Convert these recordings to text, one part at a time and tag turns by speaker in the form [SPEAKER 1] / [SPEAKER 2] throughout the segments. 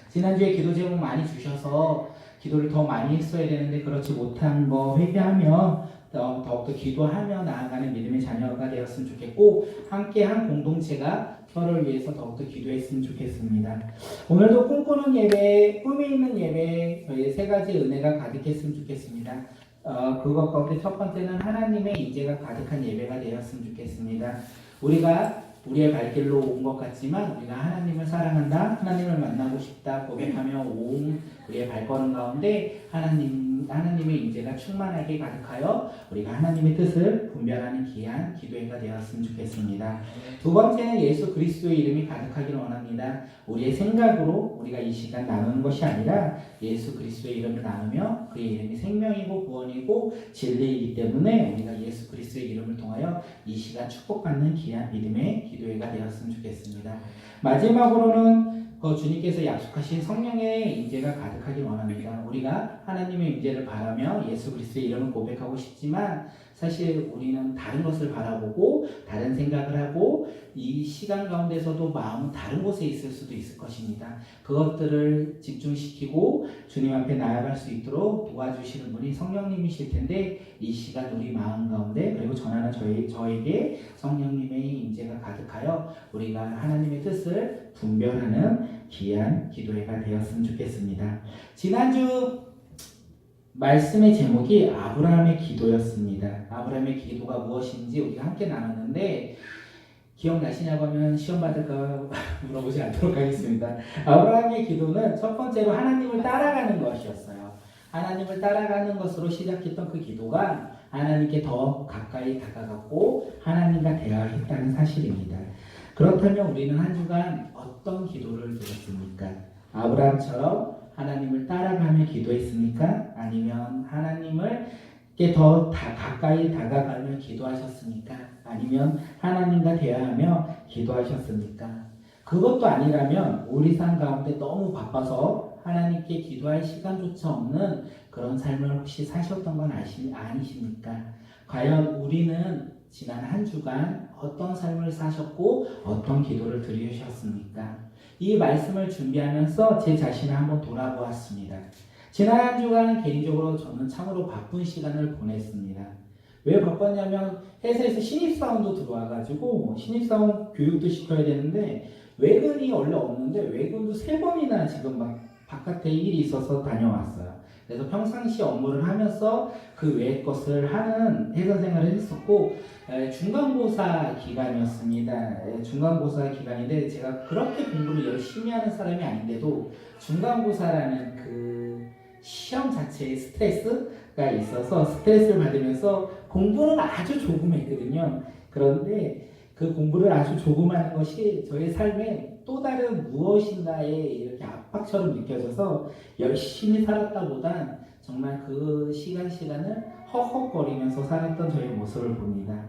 [SPEAKER 1] 지난주에 기도 제목 많이 주셔서 기도를 더 많이 했어야 되는데 그렇지 못한 거 회개하며 더욱더 기도하며 나아가는 믿음의 자녀가 되었으면 좋겠고, 함께 한 공동체가 서로를 위해서 더욱더 기도했으면 좋겠습니다. 오늘도 꿈꾸는 예배, 꿈이 있는 예배, 저희 세 가지 은혜가 가득했으면 좋겠습니다. 그것 가운데 첫 번째는 하나님의 인재가 가득한 예배가 되었으면 좋겠습니다. 우리가 우리의 발길로 온 것 같지만 우리가 하나님을 사랑한다, 하나님을 만나고 싶다 고백하며 온 우리의 발걸음 가운데 하나님의 인재가 충만하게 가득하여 우리가 하나님의 뜻을 분별하는 귀한 기도회가 되었으면 좋겠습니다. 두 번째는 예수 그리스도의 이름이 가득하기를 원합니다. 우리의 생각으로 우리가 이 시간 나누는 것이 아니라 예수 그리스도의 이름을 나누며 그의 이름이 생명이고 구원이고 진리이기 때문에 우리가 예수 그리스도의 이름을 통하여 이 시간 축복받는 귀한 믿음의 기도회가 되었으면 좋겠습니다. 마지막으로는 주님께서 약속하신 성령의 인재가 가득하길 원합니다. 우리가 하나님의 인재를 바라며 예수 그리스도의 이름을 고백하고 싶지만 사실 우리는 다른 것을 바라보고 다른 생각을 하고 이 시간 가운데서도 마음은 다른 곳에 있을 수도 있을 것입니다. 그것들을 집중시키고 주님 앞에 나아갈 수 있도록 도와주시는 분이 성령님이실 텐데, 이 시간 우리 마음 가운데 그리고 전하는 저에게 성령님의 인재가 가득하여 우리가 하나님의 뜻을 분별하는 귀한 기도회가 되었으면 좋겠습니다. 지난주 말씀의 제목이 아브라함의 기도였습니다. 아브라함의 기도가 무엇인지 우리가 함께 나눴는데, 기억나시냐고 하면 시험 받을까 물어보지 않도록 하겠습니다. 아브라함의 기도는 첫 번째로 하나님을 따라가는 것이었어요. 하나님을 따라가는 것으로 시작했던 그 기도가 하나님께 더 가까이 다가갔고 하나님과 대화했다는 사실입니다. 그렇다면 우리는 한 주간 어떤 기도를 드렸습니까? 아브라함처럼 하나님을 따라가며 기도했습니까? 아니면 하나님께 더 가까이 다가가며 기도하셨습니까? 아니면 하나님과 대화하며 기도하셨습니까? 그것도 아니라면 우리 삶 가운데 너무 바빠서 하나님께 기도할 시간조차 없는 그런 삶을 혹시 사셨던 건 아니십니까? 과연 우리는 지난 한 주간 어떤 삶을 사셨고 어떤 기도를 드리셨습니까? 이 말씀을 준비하면서 제 자신을 한번 돌아보았습니다. 지난 한 주간 개인적으로 저는 참으로 바쁜 시간을 보냈습니다. 왜 바빴냐면 회사에서 신입사원도 들어와가지고 신입사원 교육도 시켜야 되는데 외근이 원래 없는데 외근도 3번이나 지금 막 바깥에 일이 있어서 다녀왔어요. 그래서 평상시 업무를 하면서 그 외의 것을 하는 회사 생활을 했었고, 중간고사 기간이었습니다. 중간고사 기간인데 제가 그렇게 공부를 열심히 하는 사람이 아닌데도 중간고사라는 그 시험 자체에 스트레스가 있어서 스트레스를 받으면서 공부는 아주 조금 했거든요. 그런데 그 공부를 아주 조금 하는 것이 저의 삶에 또 다른 무엇인가에 이렇게 압박처럼 느껴져서 열심히 살았다보단 정말 그 시간을 헉헉거리면서 살았던 저의 모습을 봅니다.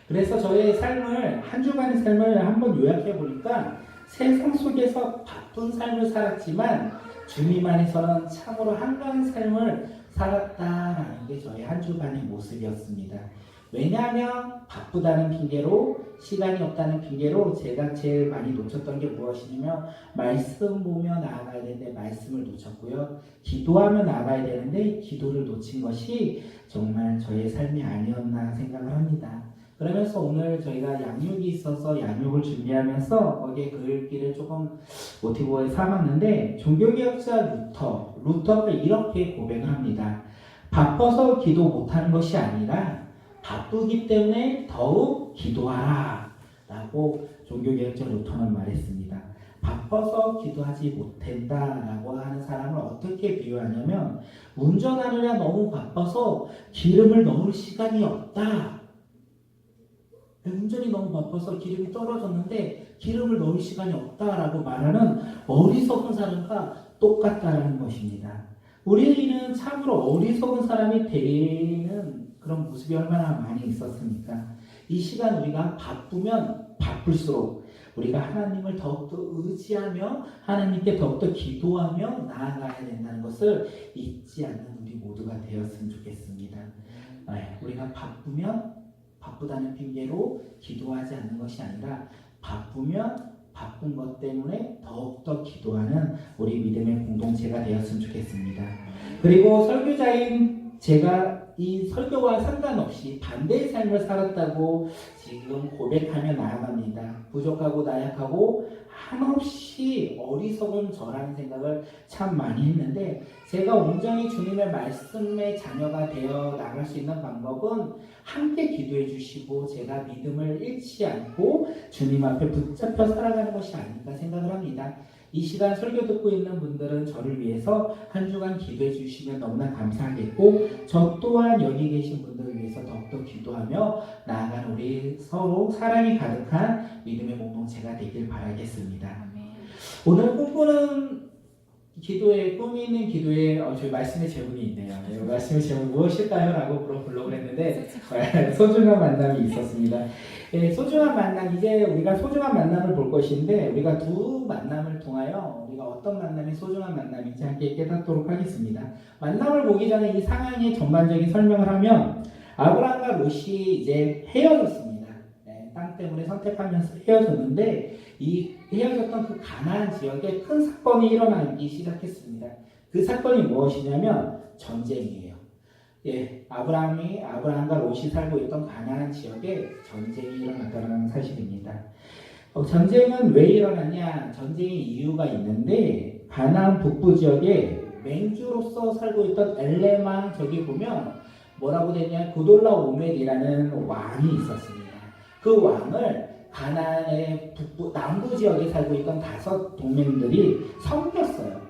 [SPEAKER 1] 그래서 저의 삶을, 한 주간의 삶을 한번 요약해 보니까 세상 속에서 바쁜 삶을 살았지만 주님 안에서는 참으로 한가한 삶을 살았다라는 게 저의 한 주간의 모습이었습니다. 왜냐하면 바쁘다는 핑계로, 시간이 없다는 핑계로 제가 제일 많이 놓쳤던 게 무엇이냐면 말씀 보며 나아가야 되는데 말씀을 놓쳤고요. 기도하며 나아가야 되는데 기도를 놓친 것이 정말 저의 삶이 아니었나 생각을 합니다. 그러면서 오늘 저희가 양육이 있어서 양육을 준비하면서 거기에 글귀를 조금 모티브에 삼았는데, 종교개혁자 루터가 이렇게 고백을 합니다. 바빠서 기도 못하는 것이 아니라 바쁘기 때문에 더욱 기도하라 라고 종교개혁자 루터는 말했습니다. 바빠서 기도하지 못한다 라고 하는 사람을 어떻게 비유하냐면, 운전하느라 너무 바빠서 기름을 넣을 시간이 없다. 운전이 너무 바빠서 기름이 떨어졌는데 기름을 넣을 시간이 없다라고 말하는 어리석은 사람과 똑같다라는 것입니다. 우리는 참으로 어리석은 사람이 되는 그런 모습이 얼마나 많이 있었습니까? 이 시간 우리가 바쁘면 바쁠수록 우리가 하나님을 더욱더 의지하며 하나님께 더욱더 기도하며 나아가야 된다는 것을 잊지 않는 우리 모두가 되었으면 좋겠습니다. 우리가 바쁘면 바쁘다는 핑계로 기도하지 않는 것이 아니라 바쁘면 바쁜 것 때문에 더욱더 기도하는 우리 믿음의 공동체가 되었으면 좋겠습니다. 그리고 설교자인 제가 이 설교와 상관없이 반대의 삶을 살았다고 지금 고백하며 나아갑니다. 부족하고 나약하고 한없이 어리석은 저라는 생각을 참 많이 했는데, 제가 온전히 주님의 말씀의 자녀가 되어 나갈 수 있는 방법은 함께 기도해 주시고 제가 믿음을 잃지 않고 주님 앞에 붙잡혀 살아가는 것이 아닌가 생각을 합니다. 이 시간 설교 듣고 있는 분들은 저를 위해서 한 주간 기도해 주시면 너무나 감사하겠고, 저 또한 여기 계신 분들을 위해서 더욱더 기도하며 나아가는 우리 서로 사랑이 가득한 믿음의 공동체가 되길 바라겠습니다. 오늘 꿈꾸는 기도에, 꿈이 있는 기도에 저희 말씀의 제목이 있네요. 말씀의 제목 무엇일까요? 라고 블로그를 했는데 소중한 만남이 있었습니다. 소중한 만남, 이제 우리가 소중한 만남을 볼 것인데, 우리가 두 만남을 통하여 우리가 어떤 만남이 소중한 만남인지 함께 깨닫도록 하겠습니다. 만남을 보기 전에 이 상황의 전반적인 설명을 하면, 아브라함과 롯이 이제 헤어졌습니다. 땅 때문에 선택하면서 헤어졌는데, 이 헤어졌던 그 가나안 지역에 큰 사건이 일어나기 시작했습니다. 그 사건이 무엇이냐면 전쟁이에요. 아브라함과 롯이 살고 있던 가나안 지역에 전쟁이 일어났다는 사실입니다. 전쟁은 왜 일어났냐? 전쟁의 이유가 있는데, 가나안 북부 지역에 맹주로서 살고 있던 엘레마, 저기 보면 뭐라고 되냐? 구돌라오멜이라는 왕이 있었습니다. 그 왕을 가나안의 북부 남부 지역에 살고 있던 5 동맹들이 섬겼어요.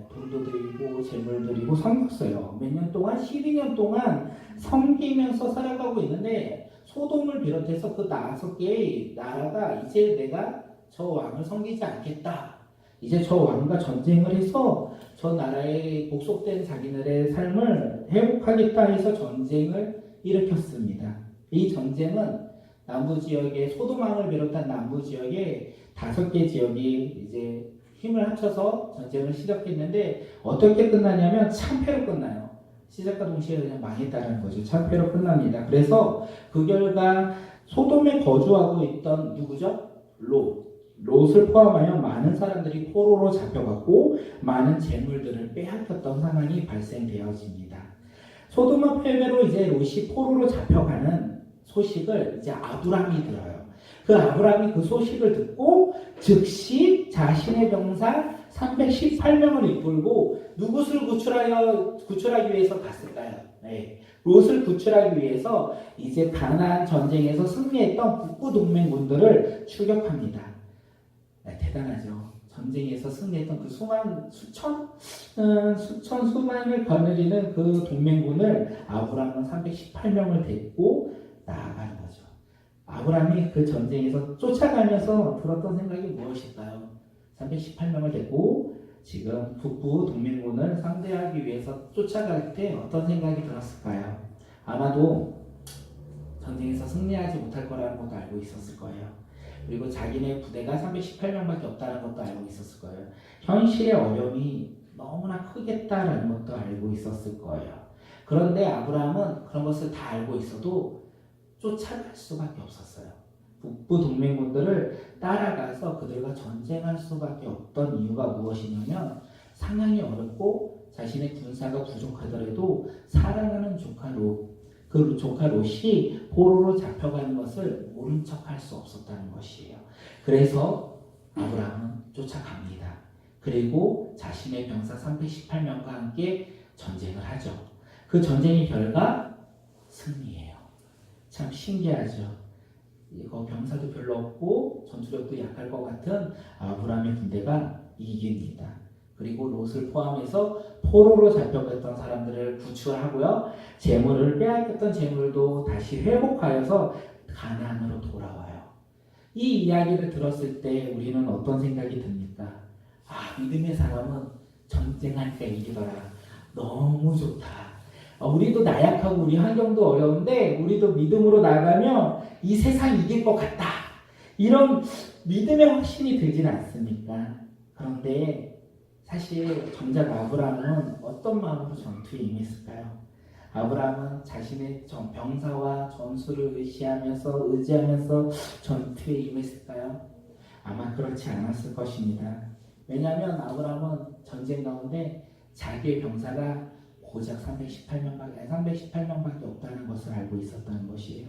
[SPEAKER 1] 돈도 드리고 재물 드리고 섬겼어요. 몇 년 동안, 12년 동안 섬기면서 살아가고 있는데, 소돔을 비롯해서 그 5개의 나라가 이제 내가 저 왕을 섬기지 않겠다, 이제 저 왕과 전쟁을 해서 저 나라에 복속된 자기들의 삶을 회복하겠다 해서 전쟁을 일으켰습니다. 이 전쟁은 남부 지역에, 소돔왕을 비롯한 남부 지역에 5개 지역이 이제 힘을 합쳐서 전쟁을 시작했는데, 어떻게 끝나냐면 참패로 끝나요. 시작과 동시에 그냥 망했다는 거죠. 참패로 끝납니다. 그래서 그 결과 소돔에 거주하고 있던 누구죠? 롯을 포함하여 많은 사람들이 포로로 잡혀갔고 많은 재물들을 빼앗겼던 상황이 발생되어집니다. 소돔의 패배로 이제 롯이 포로로 잡혀가는 소식을 이제 아브람이 들어요. 그 아브람이 그 소식을 듣고 즉시 자신의 병사 318명을 이끌고 누구를 구출하기 위해서 갔을까요? 롯을 구출하기 위해서 이제 가나안 전쟁에서 승리했던 북부 동맹군들을 추격합니다. 대단하죠. 전쟁에서 승리했던 그 수만을 거느리는 그 동맹군을 아브람은 318명을 데리고 나아가는 거죠. 아브람이 그 전쟁에서 쫓아가면서 들었던 생각이 무엇일까요? 318명을 데리고 지금 북부 동맹군을 상대하기 위해서 쫓아갈 때 어떤 생각이 들었을까요? 아마도 전쟁에서 승리하지 못할 거라는 것도 알고 있었을 거예요. 그리고 자기네 부대가 318명밖에 없다는 것도 알고 있었을 거예요. 현실의 어려움이 너무나 크겠다라는 것도 알고 있었을 거예요. 그런데 아브라함은 그런 것을 다 알고 있어도 쫓아갈 수밖에 없었어요. 북부 동맹군들을 따라가서 그들과 전쟁할 수밖에 없던 이유가 무엇이냐면, 상황이 어렵고 자신의 군사가 부족하더라도 사랑하는 조카 그 조카 롯이 포로로 잡혀가는 것을 모른 척할 수 없었다는 것이에요. 그래서 아브라함은 쫓아갑니다. 그리고 자신의 병사 318명과 함께 전쟁을 하죠. 그 전쟁의 결과 승리예요. 참 신기하죠. 이거 병사도 별로 없고 전투력도 약할 것 같은 아브라함의 군대가 이깁니다. 그리고 롯을 포함해서 포로로 잡혀갔던 사람들을 구출하고요, 재물을 빼앗겼던 재물도 다시 회복하여서 가나안으로 돌아와요. 이 이야기를 들었을 때 우리는 어떤 생각이 듭니까? 믿음의 사람은 전쟁할 때 이기더라. 너무 좋다. 우리도 나약하고 우리 환경도 어려운데 우리도 믿음으로 나가면 이 세상 이길 것 같다, 이런 믿음의 확신이 들지는 않습니까? 그런데 사실 정작 아브라함은 어떤 마음으로 전투에 임했을까요? 아브라함은 자신의 병사와 전술을 의지하면서 전투에 임했을까요? 아마 그렇지 않았을 것입니다. 왜냐하면 아브라함은 전쟁 가운데 자기의 병사가 고작 318명밖에 없다는 것을 알고 있었다는 것이에요.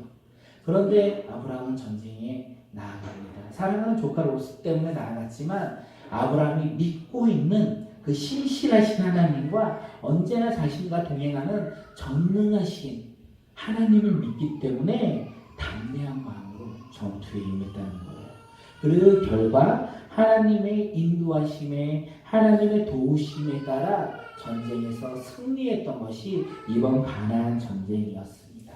[SPEAKER 1] 그런데 아브라함은 전쟁에 나아갑니다. 사랑하는 조카 롯 때문에 나아갔지만 아브라함이 믿고 있는 그 신실하신 하나님과 언제나 자신과 동행하는 전능하신 하나님을 믿기 때문에 담대한 마음으로 전투에 임했다는 거예요. 그 결과 하나님의 인도하심에 하나님의 도우심에 따라 전쟁에서 승리했던 것이 이번 가나안 전쟁이었습니다.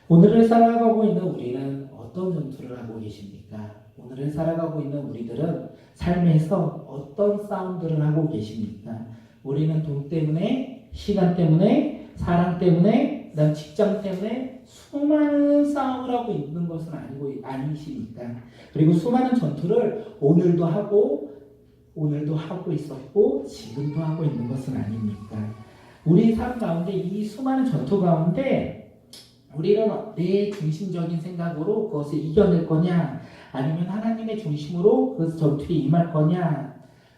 [SPEAKER 1] 오늘을 살아가고 있는 우리는 어떤 전투를 하고 계십니까? 오늘을 살아가고 있는 우리들은 삶에서 어떤 싸움들을 하고 계십니까? 우리는 돈 때문에, 시간 때문에, 사랑 때문에, 그다음 직장 때문에 수많은 싸움을 하고 있는 것은 아니십니까? 그리고 수많은 전투를 오늘도 하고 있었고 지금도 하고 있는 것은 아닙니까? 우리 삶 가운데 이 수많은 전투 가운데 우리는 내 중심적인 생각으로 그것을 이겨낼 거냐, 아니면 하나님의 중심으로 그 전투에 임할 거냐,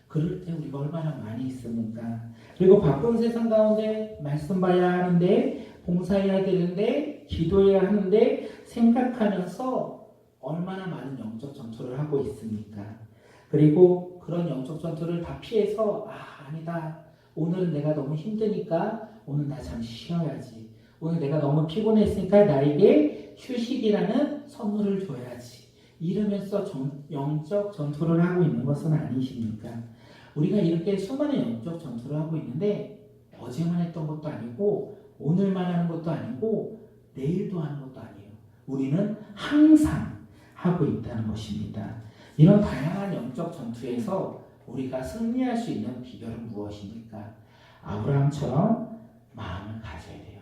[SPEAKER 1] 그럴 때 우리가 얼마나 많이 있습니까? 그리고 바쁜 세상 가운데 말씀 봐야 하는데, 봉사해야 되는데, 기도해야 하는데 생각하면서 얼마나 많은 영적 전투를 하고 있습니까? 그리고 그런 영적 전투를 다 피해서 아니다, 오늘은 내가 너무 힘드니까 오늘 나 잠시 쉬어야지, 오늘 내가 너무 피곤했으니까 나에게 휴식이라는 선물을 줘야지, 이러면서 영적 전투를 하고 있는 것은 아니십니까? 우리가 이렇게 수많은 영적 전투를 하고 있는데 어제만 했던 것도 아니고 오늘만 하는 것도 아니고 내일도 하는 것도 아니에요. 우리는 항상 하고 있다는 것입니다. 이런 다양한 영적 전투에서 우리가 승리할 수 있는 비결은 무엇입니까? 아브라함처럼 마음을 가져야 돼요.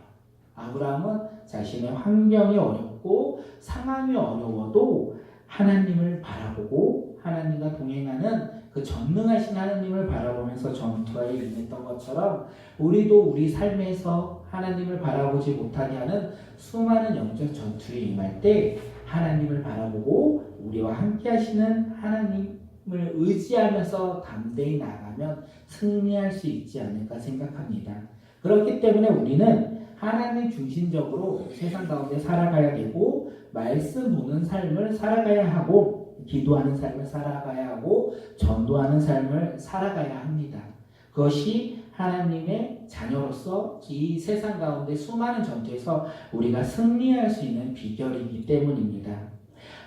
[SPEAKER 1] 아브라함은 자신의 환경이 어렵고 상황이 어려워도 하나님을 바라보고 하나님과 동행하는 그 전능하신 하나님을 바라보면서 전투에 임했던 것처럼 우리도 우리 삶에서 하나님을 바라보지 못하게 하는 수많은 영적 전투에 임할 때 하나님을 바라보고 우리와 함께 하시는 하나님을 의지하면서 담대히 나아가면 승리할 수 있지 않을까 생각합니다. 그렇기 때문에 우리는 하나님 중심적으로 세상 가운데 살아가야 되고, 말씀 보는 삶을 살아가야 하고, 기도하는 삶을 살아가야 하고, 전도하는 삶을 살아가야 합니다. 그것이 하나님의 자녀로서 이 세상 가운데 수많은 전투에서 우리가 승리할 수 있는 비결이기 때문입니다.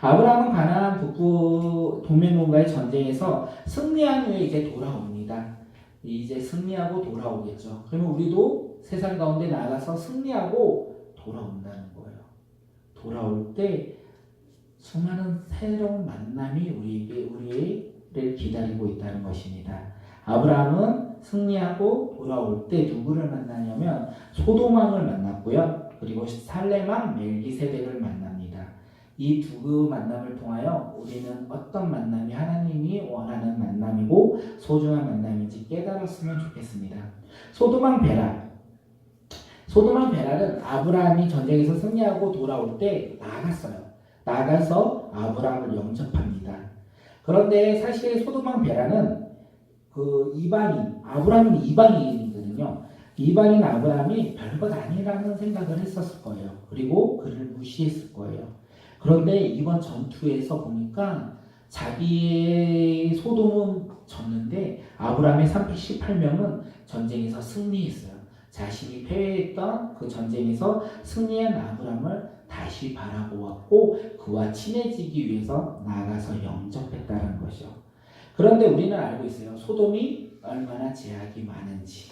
[SPEAKER 1] 아브라함은 가나안 북부 동맹군과의 전쟁에서 승리한 후에 이제 돌아옵니다. 이제 승리하고 돌아오겠죠. 그러면 우리도 세상 가운데 나가서 승리하고 돌아온다는 거예요. 돌아올 때 수많은 새로운 만남이 우리를 기다리고 있다는 것입니다. 아브라함은 승리하고 돌아올 때 누구를 만나냐면 소돔 왕을 만났고요. 그리고 살렘 왕 멜기세덱을 만납니다. 이 두 만남을 통하여 우리는 어떤 만남이 하나님이 원하는 만남이고 소중한 만남인지 깨달았으면 좋겠습니다. 소돔 왕 베라. 소돔 왕 베라는 아브라함이 전쟁에서 승리하고 돌아올 때 나가서 아브라함을 영접합니다. 그런데 사실 소돔 왕 베라는 그 아브라함은 이방인이거든요. 이방인 아브라함이 별것 아니라는 생각을 했었을 거예요. 그리고 그를 무시했을 거예요. 그런데 이번 전투에서 보니까 자기의 소돔은 졌는데 아브라함의 318명은 전쟁에서 승리했어요. 자신이 패배했던 그 전쟁에서 승리한 아브라함을 다시 바라보았고 그와 친해지기 위해서 나아가서 영접했다는 것이죠. 그런데 우리는 알고 있어요. 소돔이 얼마나 죄악이 많은지,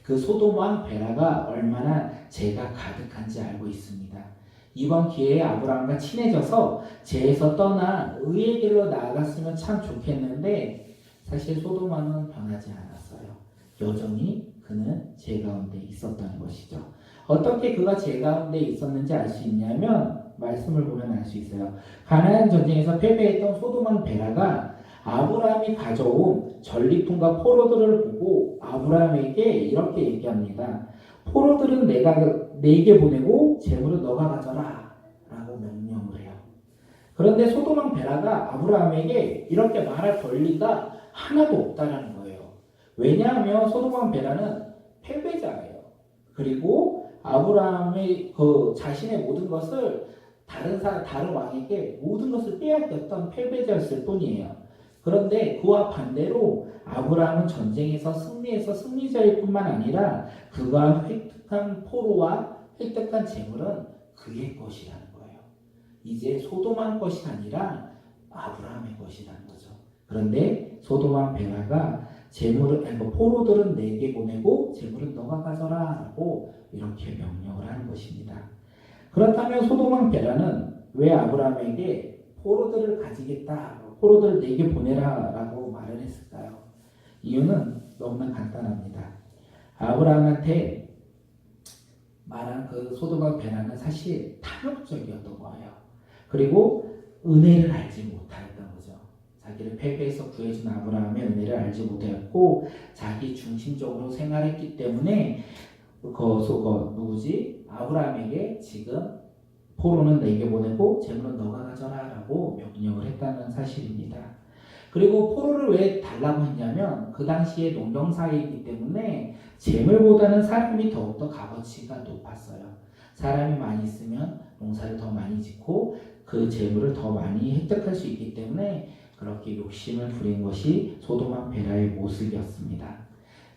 [SPEAKER 1] 그 소돔 왕 베라가 얼마나 죄가 가득한지 알고 있습니다. 이번 기회에 아브라함과 친해져서 죄에서 떠나 의의 길로 나아갔으면 참 좋겠는데 사실 소돔 왕은 변하지 않았어요. 여전히 그는 죄 가운데 있었던 것이죠. 어떻게 그가 죄 가운데 있었는지 알 수 있냐면 말씀을 보면 알 수 있어요. 가나안 전쟁에서 패배했던 소돔 왕 베라가 아브라함이 가져온 전리품과 포로들을 보고 아브라함에게 이렇게 얘기합니다. 포로들은 내게 보내고 재물은 너가 가져라 라고 명령을 해요. 그런데 소돔과 베라가 아브라함에게 이렇게 말할 권리가 하나도 없다라는 거예요. 왜냐하면 소돔과 베라는 패배자예요. 그리고 아브라함의 그 자신의 모든 것을 다른 왕에게 모든 것을 빼앗겼던 패배자였을 뿐이에요. 그런데 그와 반대로 아브라함은 전쟁에서 승리해서 승리자일 뿐만 아니라 그가 획득한 포로와 획득한 재물은 그의 것이라는 거예요. 이제 소돔한 것이 아니라 아브라함의 것이라는 거죠. 그런데 소돔과 베라가 포로들은 내게 보내고 재물은 너가 가져라 라고 이렇게 명령을 하는 것입니다. 그렇다면 소돔과 베라는 왜 아브라함에게 포로들을 가지겠다, 포로들을 내게 보내라 라고 말을 했을까요? 이유는 너무나 간단합니다. 아브라함한테 말한 그 소돔과 베라는 사실 탐욕적이었던 거예요. 그리고 은혜를 알지 못하였던 거죠. 자기를 패배해서 구해준 아브라함의 은혜를 알지 못하였고 자기 중심적으로 생활했기 때문에 아브라함에게 지금 포로는 내게 보내고 재물은 너가 가져라 라고 명령을 했다는 사실입니다. 그리고 포로를 왜 달라고 했냐면 그 당시에 농경사회이기 때문에 재물보다는 사람이 더욱더 값어치가 높았어요. 사람이 많이 있으면 농사를 더 많이 짓고 그 재물을 더 많이 획득할 수 있기 때문에 그렇게 욕심을 부린 것이 소돔과 베라의 모습이었습니다.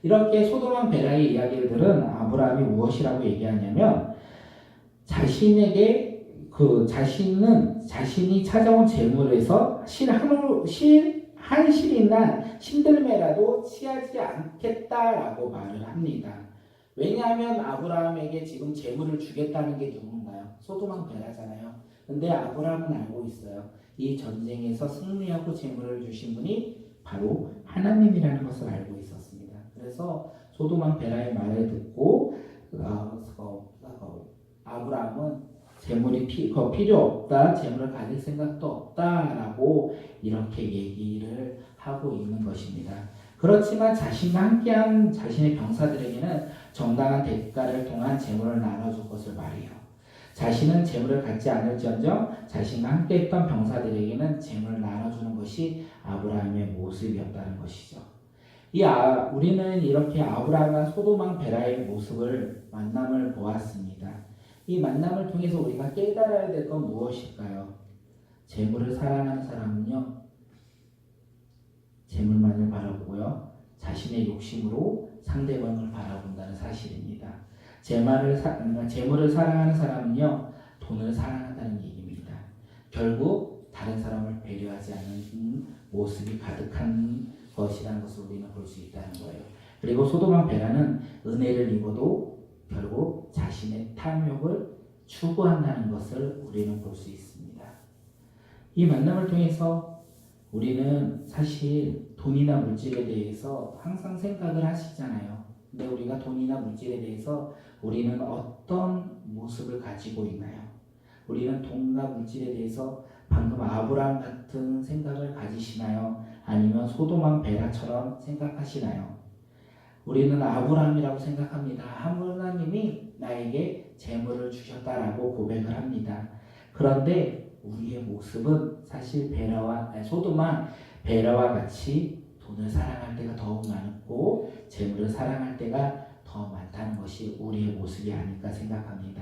[SPEAKER 1] 이렇게 소돔과 베라의 이야기를 들은 아브라함이 무엇이라고 얘기하냐면 자신이 찾아온 재물에서 한 실이나 신들매라도 취하지 않겠다라고 말을 합니다. 왜냐하면 아브라함에게 지금 재물을 주겠다는 게 누군가요? 소돔과 베라잖아요. 근데 아브라함은 알고 있어요. 이 전쟁에서 승리하고 재물을 주신 분이 바로 하나님이라는 것을 알고 있었습니다. 그래서 소돔과 베라의 말을 듣고 아브라함은 재물이 필요 없다, 재물을 가질 생각도 없다라고 이렇게 얘기를 하고 있는 것입니다. 그렇지만 자신과 함께한 자신의 병사들에게는 정당한 대가를 통한 재물을 나눠줄 것을 말해요. 자신은 재물을 갖지 않을지언정 자신과 함께했던 병사들에게는 재물을 나눠주는 것이 아브라함의 모습이었다는 것이죠. 우리는 이렇게 아브라함과 소돔과 베라의 만남을 보았습니다. 이 만남을 통해서 우리가 깨달아야 될 건 무엇일까요? 재물을 사랑하는 사람은요, 재물만을 바라보고요, 자신의 욕심으로 상대방을 바라본다는 사실입니다. 재물을 사랑하는 사람은요, 돈을 사랑한다는 얘기입니다. 결국 다른 사람을 배려하지 않는 모습이 가득한 것이라는 것을 우리는 볼 수 있다는 거예요. 그리고 소돔과 베라는 은혜를 입어도 결국 자신의 탐욕을 추구한다는 것을 우리는 볼 수 있습니다. 이 만남을 통해서 우리는 사실 돈이나 물질에 대해서 항상 생각을 하시잖아요. 근데 우리가 돈이나 물질에 대해서 우리는 어떤 모습을 가지고 있나요? 우리는 돈과 물질에 대해서 방금 아브라함 같은 생각을 가지시나요? 아니면 소돔과 베라처럼 생각하시나요? 우리는 아브라함이라고 생각합니다. 하나님이 나에게 재물을 주셨다라고 고백을 합니다. 그런데 우리의 모습은 사실 소돔과 베라와 같이 돈을 사랑할 때가 더욱 많고 재물을 사랑할 때가 더 많다는 것이 우리의 모습이 아닐까 생각합니다.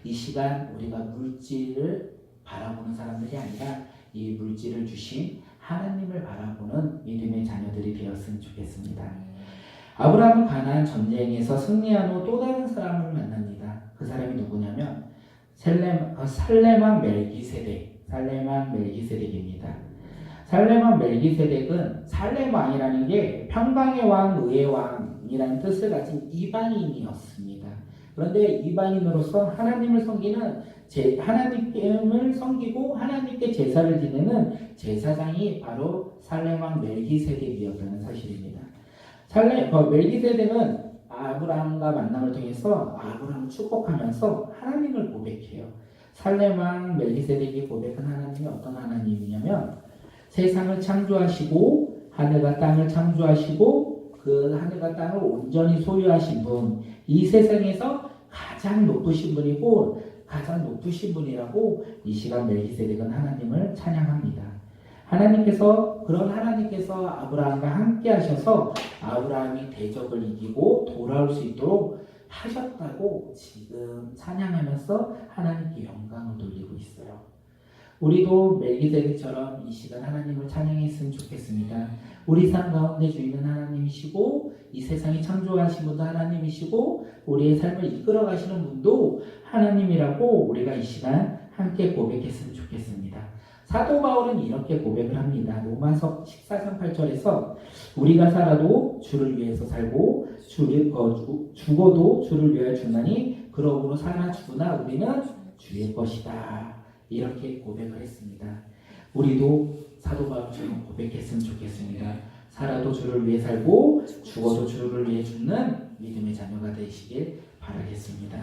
[SPEAKER 1] 이 시간 우리가 물질을 바라보는 사람들이 아니라 이 물질을 주신 하나님을 바라보는 믿음의 자녀들이 되었으면 좋겠습니다. 아브라함은 가나안 전쟁에서 승리한 후 또 다른 사람을 만납니다. 그 사람이 누구냐면 살레만 멜기세덱입니다. 살레만 멜기세덱은 살렘 왕이라는 게 평강의 왕, 의의 왕이라는 뜻을 가진 이방인이었습니다. 그런데 이방인으로서 하나님을 섬기고 하나님께 제사를 지내는 제사장이 바로 살렘 왕 멜기세덱이었다는 사실입니다. 멜기세덱은 아브라함과 만남을 통해서 아브라함을 축복하면서 하나님을 고백해요. 살렘 왕 멜기세덱이 고백한 하나님이 어떤 하나님이냐면 세상을 창조하시고 하늘과 땅을 창조하시고 그 하늘과 땅을 온전히 소유하신 분, 이 세상에서 가장 높으신 분이고 가장 높으신 분이라고 이 시간 멜기세덱은 하나님을 찬양합니다. 그런 하나님께서 아브라함과 함께 하셔서 아브라함이 대적을 이기고 돌아올 수 있도록 하셨다고 지금 찬양하면서 하나님께 영광을 돌리고 있어요. 우리도 멜기세덱처럼 이 시간 하나님을 찬양했으면 좋겠습니다. 우리 삶 가운데 주인은 하나님이시고 이 세상이 창조하신 분도 하나님이시고 우리의 삶을 이끌어 가시는 분도 하나님이라고 우리가 이 시간 함께 고백했으면 좋겠습니다. 사도 바울은 이렇게 고백을 합니다. 로마서 14장 8절에서 우리가 살아도 주를 위해서 살고 죽어도 주를 위하여 죽나니 그러므로 살아 죽으나 우리는 주의 것이다. 이렇게 고백을 했습니다. 우리도 사도 바울처럼 고백했으면 좋겠습니다. 살아도 주를 위해 살고 죽어도 주를 위해 죽는 믿음의 자녀가 되시길 바라겠습니다.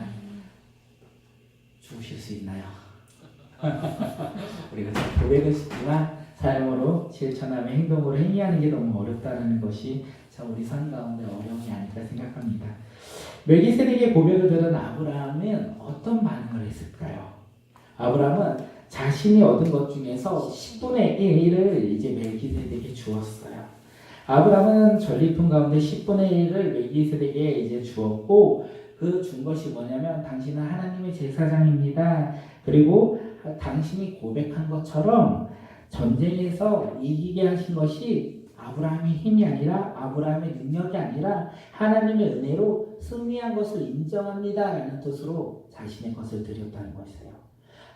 [SPEAKER 1] 죽으실 수 있나요? 우리가 고백은 쉽지만 삶으로 실천하며 행동으로 행위하는 게 너무 어렵다는 것이 참 우리 삶 가운데 어려움이 아닐까 생각합니다. 멜기세덱의 고백을 들은 아브라함은 어떤 반응을 했을까요? 아브라함은 자신이 얻은 것 중에서 10분의 1을 이제 멜기세덱에게 주었어요. 아브라함은 전리품 가운데 10분의 1을 멜기세덱에게 이제 주었고 그 준 것이 뭐냐면 당신은 하나님의 제사장입니다. 그리고 당신이 고백한 것처럼 전쟁에서 이기게 하신 것이 아브라함의 힘이 아니라 아브라함의 능력이 아니라 하나님의 은혜로 승리한 것을 인정합니다. 라는 뜻으로 자신의 것을 드렸다는 것이에요.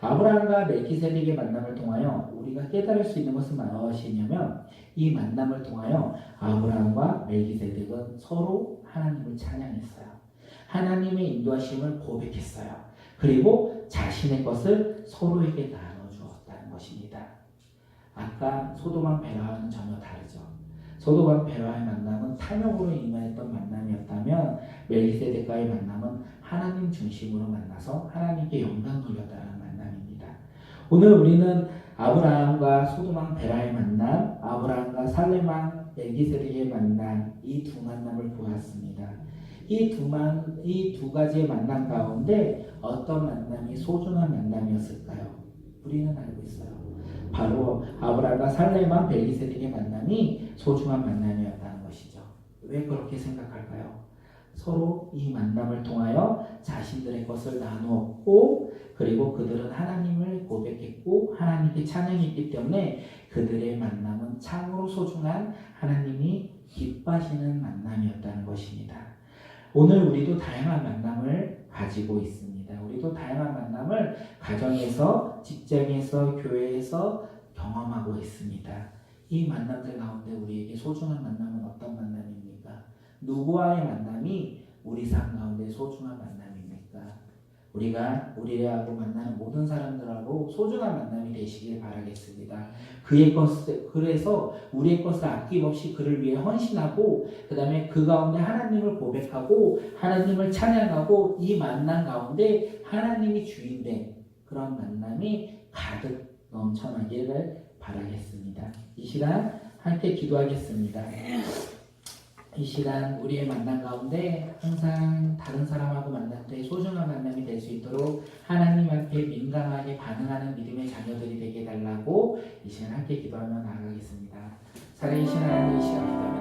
[SPEAKER 1] 아브라함과 멜기세덱의 만남을 통하여 우리가 깨달을 수 있는 것은 무엇이냐면 이 만남을 통하여 아브라함과 멜기세덱은 서로 하나님을 찬양했어요. 하나님의 인도하심을 고백했어요. 그리고 자신의 것을 서로에게 나눠주었다는 것입니다. 아까 소돔과 베라와는 전혀 다르죠. 소돔과 베라와의 만남은 탐욕으로 임하였던 만남이었다면 멜기세덱과의 만남은 하나님 중심으로 만나서 하나님께 영광 돌렸다는 만남입니다. 오늘 우리는 아브라함과 소돔 베라의 만남, 아브라함과 살렘 왕 멜기세덱의 만남, 이 두 만남을 보았습니다. 이 두 가지의 만남 가운데 어떤 만남이 소중한 만남이었을까요? 우리는 알고 있어요. 바로 아브라함과 살렘 왕 멜기세덱의 만남이 소중한 만남이었다는 것이죠. 왜 그렇게 생각할까요? 서로 이 만남을 통하여 자신들의 것을 나누었고 그리고 그들은 하나님을 고백했고 하나님께 찬양했기 때문에 그들의 만남은 참으로 소중한 하나님이 기뻐하시는 만남이었다는 것입니다. 오늘 우리도 다양한 만남을 가지고 있습니다. 우리도 다양한 만남을 가정에서, 직장에서, 교회에서 경험하고 있습니다. 이 만남들 가운데 우리에게 소중한 만남은 어떤 만남입니까? 누구와의 만남이 우리 삶 가운데 소중한 만남입니까? 우리가 우리하고 만나는 모든 사람들하고 소중한 만남이 되시길 바라겠습니다. 그래서 우리의 것을 아낌없이 그를 위해 헌신하고 그 다음에 그 가운데 하나님을 고백하고 하나님을 찬양하고 이 만남 가운데 하나님이 주인된 그런 만남이 가득 넘쳐나기를 바라겠습니다. 이 시간 함께 기도하겠습니다. 이 시간 우리의 만남 가운데 항상 다른 사람하고 만날 때 소중한 만남이 될 수 있도록 하나님 앞에 민감하게 반응하는 믿음의 자녀들이 되게 해달라고 이 시간 함께 기도하며 나아가겠습니다. 살아계신 하나님, 이 시간 기도하며